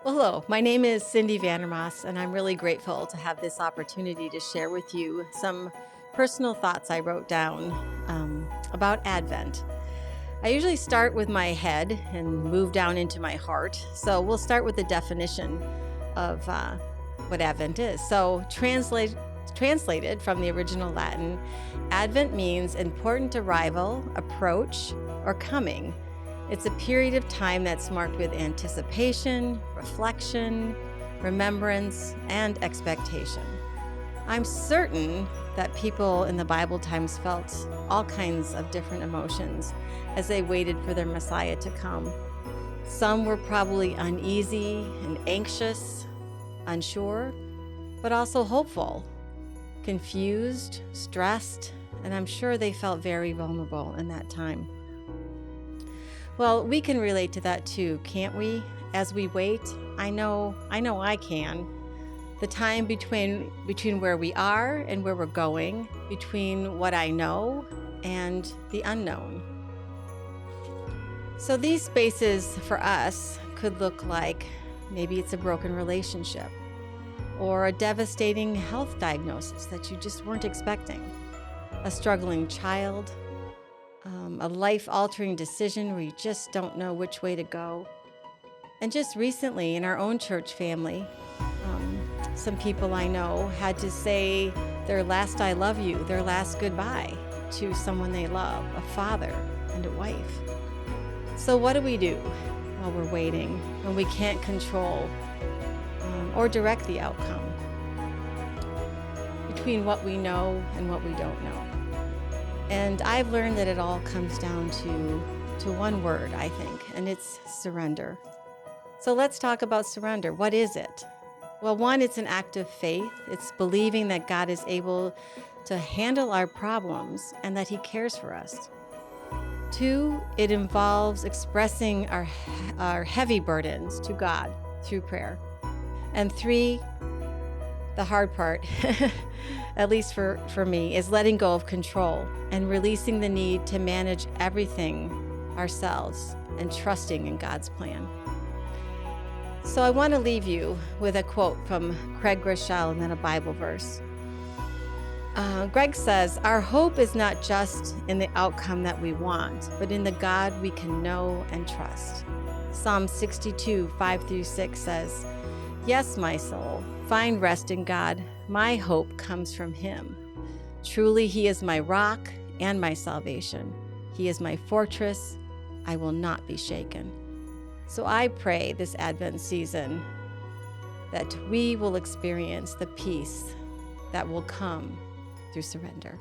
Well, hello, my name is Cindy Vandermoss, and I'm really grateful to have this opportunity to share with you some personal thoughts I wrote down about Advent. I usually start with my head and move down into my heart. So we'll start with the definition of what Advent is. Translated from the original Latin, Advent means important arrival, approach, or coming. It's a period of time that's marked with anticipation, reflection, remembrance, and expectation. I'm certain that people in the Bible times felt all kinds of different emotions as they waited for their Messiah to come. Some were probably uneasy and anxious, unsure, but also hopeful, confused, stressed, and I'm sure they felt very vulnerable in that time. Well, we can relate to that too, can't we? As we wait, I know I can. The time between where we are and where we're going, between what I know and the unknown. So these spaces for us could look like maybe it's a broken relationship or a devastating health diagnosis that you just weren't expecting, a struggling child, a life-altering decision where you just don't know which way to go. And just recently in our own church family, some people I know had to say their last I love you, their last goodbye to someone they love, a father and a wife. So what do we do while we're waiting, when we can't control or direct the outcome between what we know and what we don't know? And I've learned that it all comes down to one word, I think, and it's surrender. So let's talk about surrender. What is it? Well, one, it's an act of faith. It's believing that God is able to handle our problems and that He cares for us. Two, it involves expressing our heavy burdens to God through prayer. And three, the hard part, at least for me, is letting go of control and releasing the need to manage everything ourselves and trusting in God's plan. So I want to leave you with a quote from Craig Groeschel and then a Bible verse. Greg says, "Our hope is not just in the outcome that we want, but in the God we can know and trust." Psalm 62, 5-6 says, "Yes, my soul, find rest in God. My hope comes from Him. Truly, He is my rock and my salvation. He is my fortress. I will not be shaken." So I pray this Advent season that we will experience the peace that will come through surrender.